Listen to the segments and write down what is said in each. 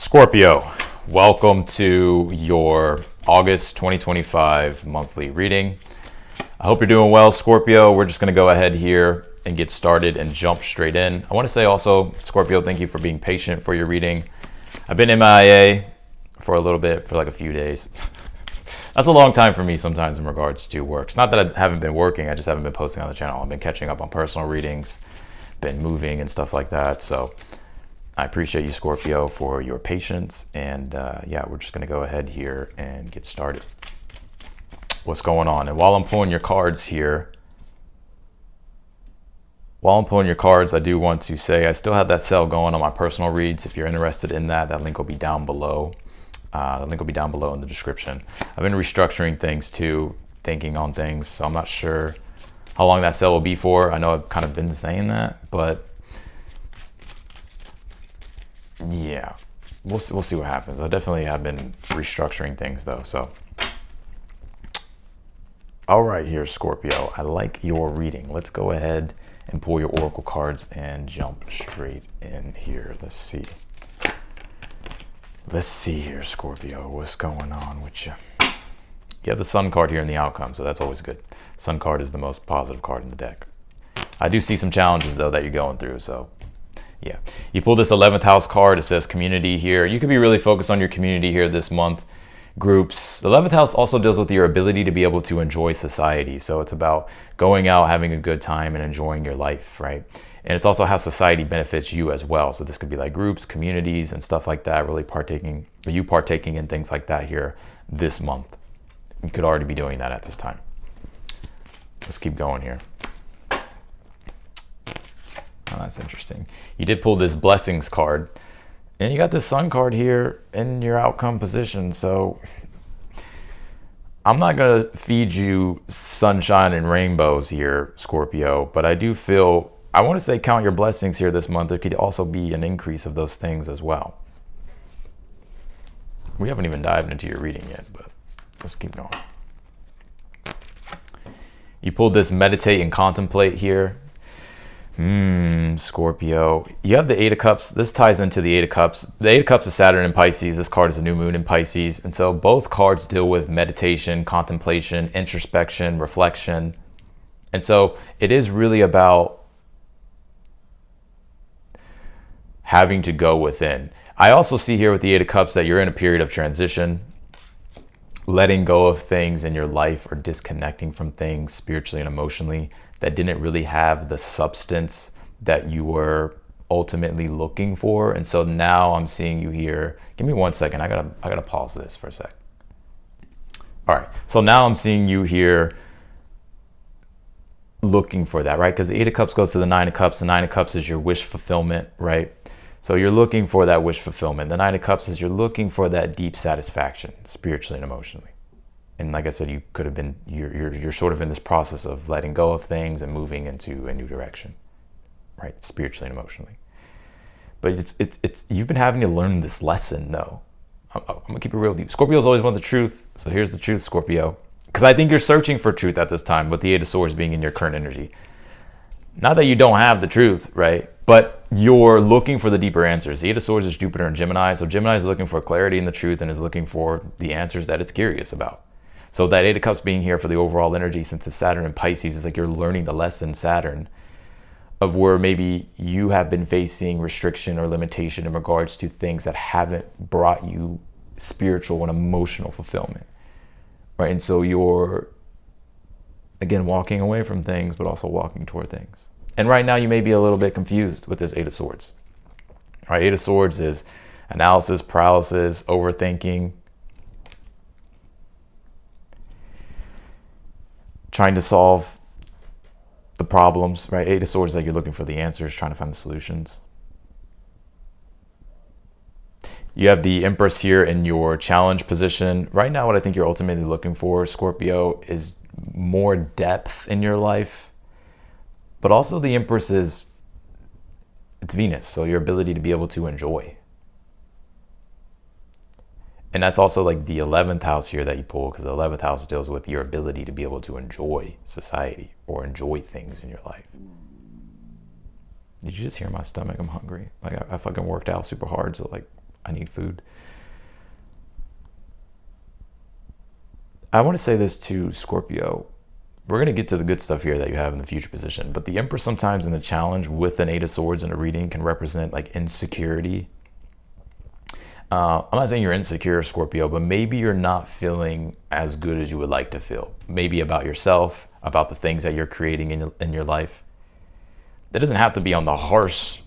Scorpio, welcome to your August 2025 monthly reading. I hope you're doing well, Scorpio. We're just going to go ahead here and get started and jump straight in. I want to say also, Scorpio, thank you for being patient for your reading. I've been MIA for a little bit, for like a few days. That's a long time for me sometimes in regards to work. It's not that I haven't been working, I just haven't been posting on the channel. I've been catching up on personal readings, been moving and stuff like that. So I appreciate you, Scorpio, for your patience. And yeah, we're just going to go ahead here and get started. What's going on? And while I'm pulling your cards here, I do want to say I still have that sale going on my personal reads. If you're interested in that, that link will be down below. The link will be down below in the description. I've been restructuring things too, thinking on things. So I'm not sure how long that sale will be for. I know I've kind of been saying that, but yeah, we'll see what happens. I definitely have been restructuring things though. So, all right, here, Scorpio. I like your reading. Let's go ahead and pull your oracle cards and jump straight in here. Let's see. Let's see here, Scorpio. What's going on with you? You have the Sun card here in the outcome, so that's always good. Sun card is the most positive card in the deck. I do see some challenges though that you're going through, so. Yeah, you pull this 11th house card. It says community here. You could be really focused on your community here this month. Groups. The 11th house also deals with your ability to be able to enjoy society. So it's about going out, having a good time and enjoying your life, right? And it's also how society benefits you as well. So this could be like groups, communities and stuff like that, really partaking in things like that here this month. You could already be doing that at this time. Let's keep going here. Oh, that's interesting. You did pull this blessings card and you got this Sun card here in your outcome position. So I'm not going to feed you sunshine and rainbows here, Scorpio, but I do feel, I want to say count your blessings here this month. There could also be an increase of those things as well. We haven't even dived into your reading yet, but let's keep going. You pulled this meditate and contemplate here. Scorpio, you have the Eight of Cups. This ties into the Eight of Cups. The Eight of Cups is Saturn in Pisces. This card is a new moon in Pisces. And so both cards deal with meditation, contemplation, introspection, reflection. And so it is really about having to go within. I also see here with the Eight of Cups that you're in a period of transition, letting go of things in your life or disconnecting from things spiritually and emotionally that didn't really have the substance that you were ultimately looking for. And so now I'm seeing you here. Give me 1 second. I gotta pause this for a sec. All right. So now I'm seeing you here looking for that, right? Because the Eight of Cups goes to the Nine of Cups. The Nine of Cups is your wish fulfillment, right? So you're looking for that wish fulfillment. The Nine of Cups is you're looking for that deep satisfaction, spiritually and emotionally. And like I said, you could have been, you're sort of in this process of letting go of things and moving into a new direction, right? Spiritually and emotionally. But it's you've been having to learn this lesson though. I'm gonna keep it real with you. Scorpios always want the truth. So here's the truth, Scorpio. Because I think you're searching for truth at this time with the Eight of Swords being in your current energy. Not that you don't have the truth, right? But you're looking for the deeper answers. The Eight of Swords is Jupiter and Gemini. So Gemini is looking for clarity in the truth and is looking for the answers that it's curious about. So that Eight of Cups being here for the overall energy, since it's Saturn and Pisces, is like you're learning the lesson, Saturn, of where maybe you have been facing restriction or limitation in regards to things that haven't brought you spiritual and emotional fulfillment, right? And so you're, again, walking away from things, but also walking toward things. And right now you may be a little bit confused with this Eight of Swords, right? Eight of Swords is analysis, paralysis, overthinking, trying to solve the problems, right? Eight of Swords is like you're looking for the answers, trying to find the solutions. You have the Empress here in your challenge position. Right now, what I think you're ultimately looking for, Scorpio, is more depth in your life. But also the Empress is, it's Venus, so your ability to be able to enjoy. And that's also like the 11th house here that you pull, because the 11th house deals with your ability to be able to enjoy society or enjoy things in your life. Did you just hear my stomach? I'm hungry. Like I fucking worked out super hard, so like I need food. I want to say this to Scorpio. We're going to get to the good stuff here that you have in the future position. But the Empress sometimes in the challenge with an 8 of Swords in a reading can represent like insecurity. I'm not saying you're insecure, Scorpio, but maybe you're not feeling as good as you would like to feel. Maybe about yourself, about the things that you're creating in your life. That doesn't have to be on the harsh.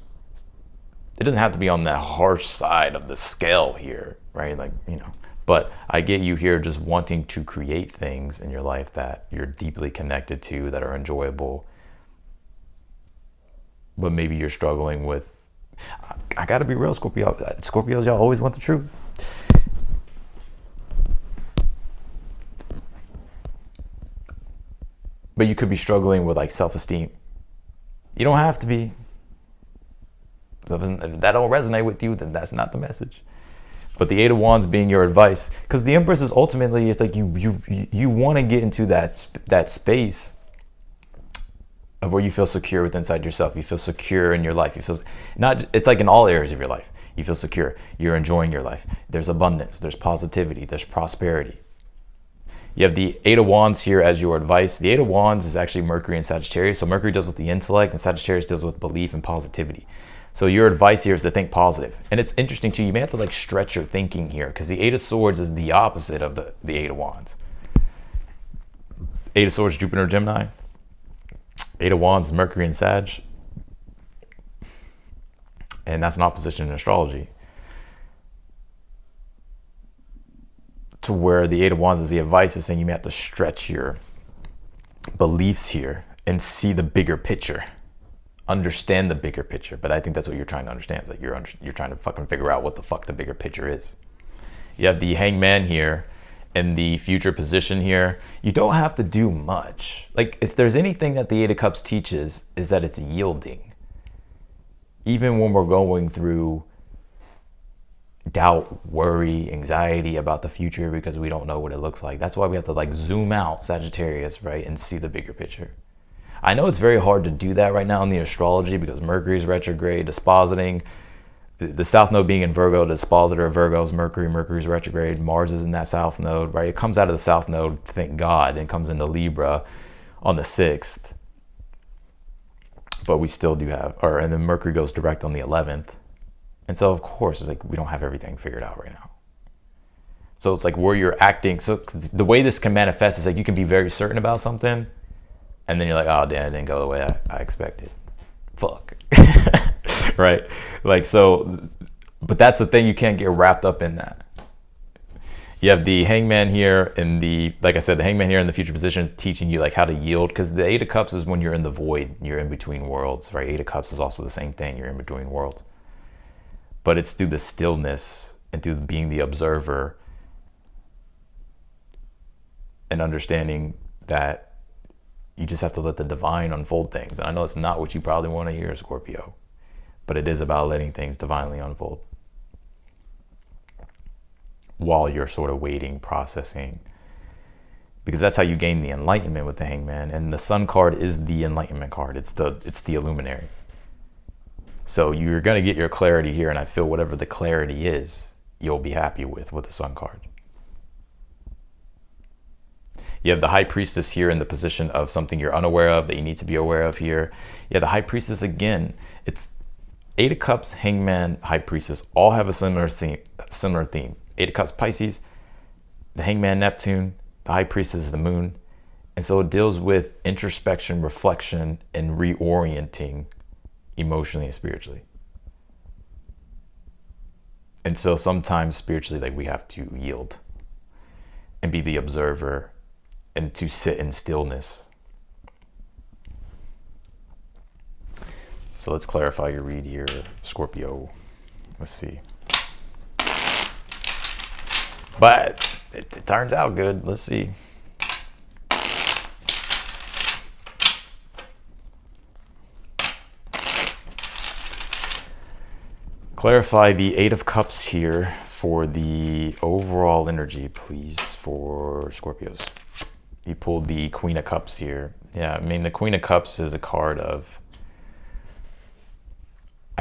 It doesn't have to be on that harsh side of the scale here, right? Like, you know. But I get you here just wanting to create things in your life that you're deeply connected to, that are enjoyable. But maybe you're struggling with, I gotta be real, Scorpio. Scorpios, y'all always want the truth. But you could be struggling with like self-esteem. You don't have to be. If that don't resonate with you, then that's not the message. But the 8 of Wands being your advice, because the Empress is ultimately, it's like you want to get into that space of where you feel secure with inside yourself. You feel secure in your life. You feel not. It's like in all areas of your life. You feel secure. You're enjoying your life. There's abundance. There's positivity. There's prosperity. You have the 8 of Wands here as your advice. The 8 of Wands is actually Mercury and Sagittarius. So Mercury deals with the intellect, and Sagittarius deals with belief and positivity. So your advice here is to think positive. And it's interesting too, you may have to like stretch your thinking here, because the 8 of Swords is the opposite of the 8 of Wands. 8 of Swords, Jupiter, Gemini. 8 of Wands, Mercury and Sag. And that's an opposition in astrology. To where the 8 of Wands is the advice, is saying you may have to stretch your beliefs here and see the bigger picture. Understand the bigger picture. But I think that's what you're trying to understand. It's like you're trying to fucking figure out what the fuck the bigger picture is. You have the Hangman here in the future position here. You don't have to do much. Like, if there's anything that the 8 of Cups teaches, is that it's yielding. Even when we're going through doubt, worry, anxiety about the future because we don't know what it looks like. That's why we have to like zoom out, Sagittarius, right, and see the bigger picture. I know it's very hard to do that right now in the astrology because Mercury is retrograde, dispositing. The South Node being in Virgo, the dispositor of Virgo is Mercury. Mercury's retrograde. Mars is in that South Node, right? It comes out of the South Node, thank God, and comes into Libra on the 6th. But we still do have, and then Mercury goes direct on the 11th. And so, of course, it's like we don't have everything figured out right now. So it's like where you're acting. So the way this can manifest is like you can be very certain about something, and then you're like, oh, damn, it didn't go the way I expected. Fuck. Right? Like, so, but that's the thing. You can't get wrapped up in that. You have the Hangman here in the, like I said, the Hangman here in the future position is teaching you like how to yield, because the 8 of Cups is when you're in the void, you're in between worlds, right? 8 of Cups is also the same thing. You're in between worlds. But it's through the stillness and through being the observer and understanding that you just have to let the divine unfold things. And I know it's not what you probably want to hear, Scorpio, but it is about letting things divinely unfold while you're sort of waiting, processing, because that's how you gain the enlightenment with the Hangman. And the Sun card is the enlightenment card. It's the illuminary. So you're going to get your clarity here, and I feel whatever the clarity is, you'll be happy with the Sun card. You have the High Priestess here in the position of something you're unaware of that you need to be aware of here. Yeah, the High Priestess, again, it's 8 of Cups, Hangman, High Priestess, all have a similar theme. 8 of Cups, Pisces, the Hangman, Neptune, the High Priestess, the Moon. And so it deals with introspection, reflection, and reorienting emotionally and spiritually. And so sometimes spiritually, like, we have to yield and be the observer and to sit in stillness. So let's clarify your read here, Scorpio. Let's see. But it turns out good. Let's see. Clarify the 8 of Cups here for the overall energy, please, for Scorpios. You pulled the Queen of Cups here. Yeah, I mean, the Queen of Cups is a card of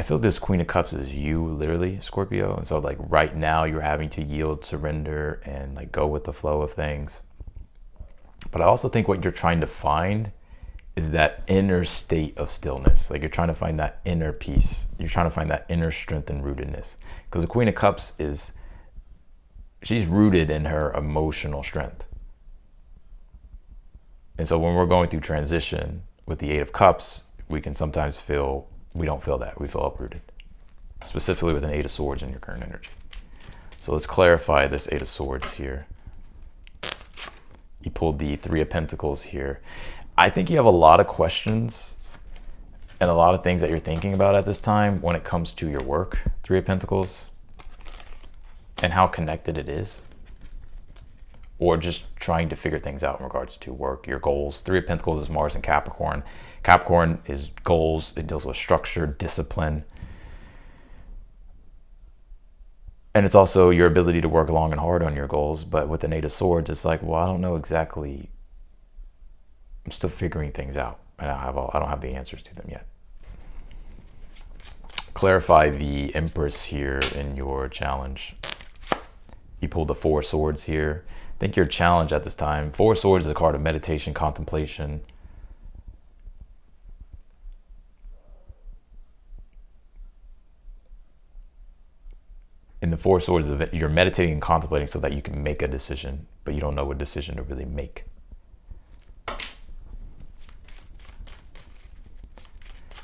I feel this Queen of Cups is you, literally, Scorpio. And so like right now you're having to yield, surrender, and like go with the flow of things. But I also think what you're trying to find is that inner state of stillness. Like you're trying to find that inner peace. You're trying to find that inner strength and rootedness. Because the Queen of Cups she's rooted in her emotional strength. And so when we're going through transition with the Eight of Cups, we can sometimes feel, we don't feel that. We feel uprooted. Specifically with an Eight of Swords in your current energy. So let's clarify this Eight of Swords here. You pulled the Three of Pentacles here. I think you have a lot of questions and a lot of things that you're thinking about at this time when it comes to your work, Three of Pentacles, and how connected it is. Or just trying to figure things out in regards to work, your goals. Three of Pentacles is Mars and Capricorn. Capricorn is goals. It deals with structure, discipline. And it's also your ability to work long and hard on your goals. But with the Eight of Swords, it's like, well, I don't know exactly. I'm still figuring things out. And I don't have the answers to them yet. Clarify the Empress here in your challenge. You pulled the Four of Swords here. I think your challenge at this time, Four of Swords is a card of meditation, contemplation. In the Four of Swords, you're meditating and contemplating so that you can make a decision, but you don't know what decision to really make.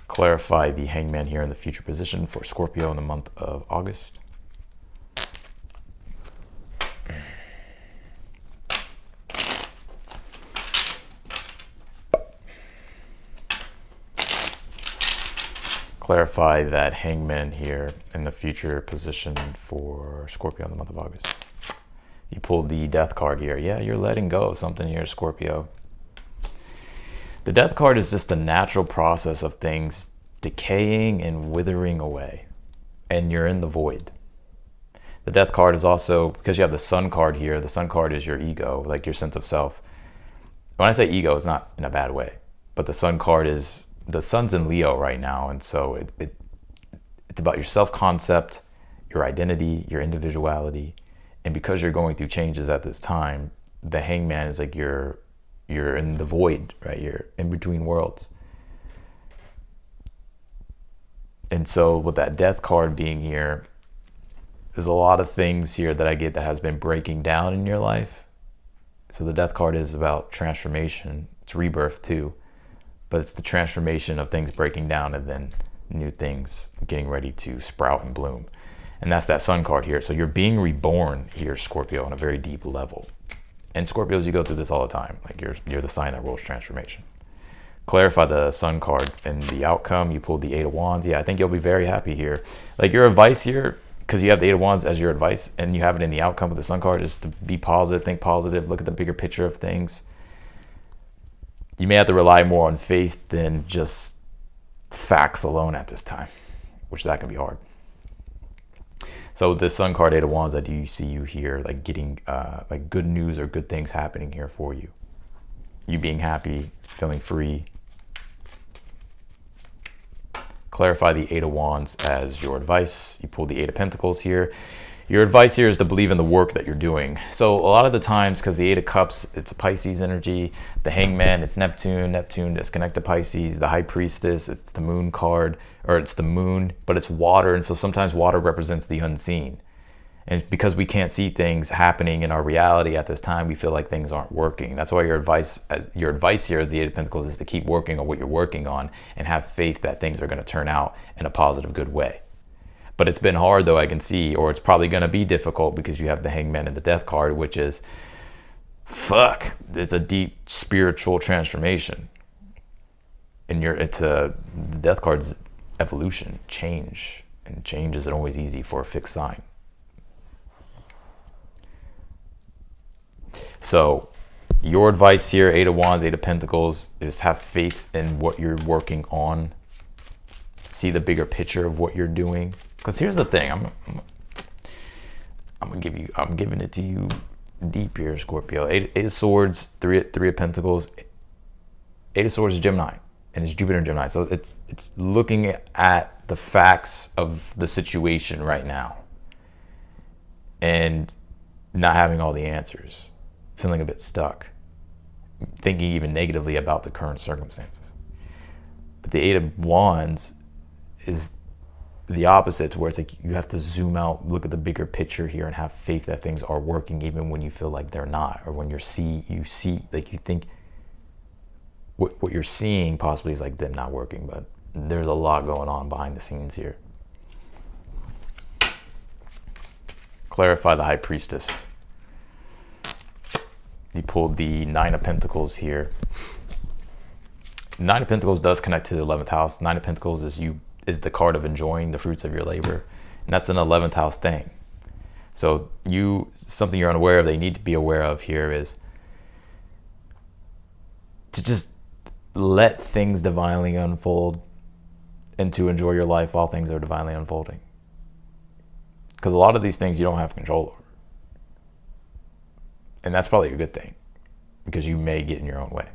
Clarify the Hangman here in the future position for Scorpio in the month of August. Clarify that Hangman here in the future position for Scorpio in the month of August. You pulled the Death card here. Yeah, you're letting go of something here, Scorpio. The Death card is just the natural process of things decaying and withering away. And you're in the void. The Death card is also, because you have the Sun card here, the Sun card is your ego, like your sense of self. When I say ego, it's not in a bad way. But the Sun card is, the Sun's in Leo right now. And so it's about your self-concept, your identity, your individuality. And because you're going through changes at this time, the Hangman is like you're in the void, right? You're in between worlds. And so with that Death card being here, there's a lot of things here that I get that has been breaking down in your life. So the Death card is about transformation. It's rebirth too. But it's the transformation of things breaking down and then new things getting ready to sprout and bloom. And that's that Sun card here. So you're being reborn here, Scorpio, on a very deep level. And Scorpios, you go through this all the time. Like you're the sign that rules transformation. Clarify the Sun card and the outcome. You pulled the Eight of Wands. Yeah, I think you'll be very happy here. Like your advice here, because you have the Eight of Wands as your advice and you have it in the outcome of the Sun card, is to be positive, think positive, look at the bigger picture of things. You may have to rely more on faith than just facts alone at this time, which that can be hard. So the Sun card, Eight of Wands, I do see you here, like getting like good news or good things happening here for you. You being happy, feeling free. Clarify the Eight of Wands as your advice. You pulled the Eight of Pentacles here. Your advice here is to believe in the work that you're doing. So a lot of the times, because the Eight of Cups, it's a Pisces energy. The Hangman, it's Neptune. Neptune that's connected to Pisces. The High Priestess, it's the Moon card, or it's the Moon, but it's water. And so sometimes water represents the unseen. And because we can't see things happening in our reality at this time, we feel like things aren't working. That's why your advice here at the Eight of Pentacles is to keep working on what you're working on and have faith that things are going to turn out in a positive, good way. But it's been hard, though, I can see, or it's probably going to be difficult because you have the Hangman and the Death card, which is, it's a deep spiritual transformation. And the Death card's evolution, change. And change isn't always easy for a fixed sign. So your advice here, Eight of Wands, Eight of Pentacles, is have faith in what you're working on. See the bigger picture of what you're doing. Because here's the thing, I'm giving it to you deep here, Scorpio. Eight of Swords, three of Pentacles. Eight of Swords is Gemini, and it's Jupiter in Gemini. So it's looking at the facts of the situation right now and not having all the answers, feeling a bit stuck, thinking even negatively about the current circumstances. But the Eight of Wands is the opposite, to where it's like you have to zoom out, look at the bigger picture here, and have faith that things are working even when you feel like they're not, or when you see like you think what you're seeing possibly is like them not working, but there's a lot going on behind the scenes here. Clarify the High Priestess. You pulled the Nine of Pentacles here. Nine of Pentacles does connect to the 11th house. Nine of Pentacles is the card of enjoying the fruits of your labor, and that's an 11th house thing. So something you're unaware of that you need to be aware of here is to just let things divinely unfold and to enjoy your life while things are divinely unfolding. Because a lot of these things you don't have control over. And that's probably a good thing, because you may get in your own way.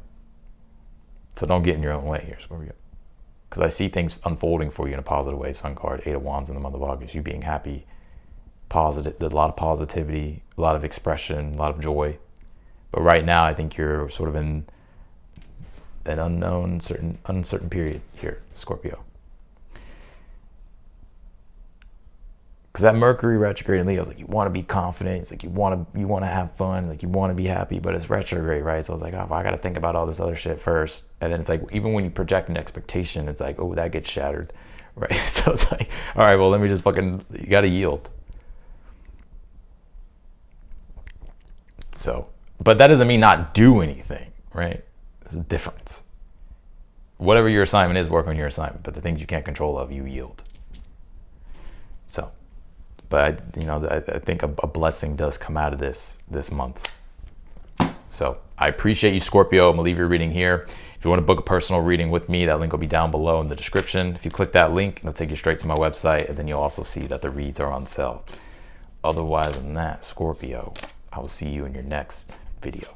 So don't get in your own way here, Scorpio. Because I see things unfolding for you in a positive way. Sun card, Eight of Wands in the month of August. You being happy, positive, a lot of positivity, a lot of expression, a lot of joy. But right now, I think you're sort of in an uncertain period here, Scorpio. Because that Mercury retrograde in Leo is like, you want to be confident. It's like you want to have fun. Like you want to be happy, but it's retrograde, right? So it's like, oh, I got to think about all this other shit first. And then it's like, even when you project an expectation, it's like, oh, that gets shattered, right? So it's like, all right, well, let me just you got to yield. So, but that doesn't mean not do anything, right? There's a difference. Whatever your assignment is, work on your assignment. But the things you can't control of, you yield. So. But I think a blessing does come out of this month. So I appreciate you, Scorpio. I'm gonna leave your reading here. If you want to book a personal reading with me, that link will be down below in the description. If you click that link, it'll take you straight to my website, and then you'll also see that the reads are on sale. Otherwise than that, Scorpio, I will see you in your next video.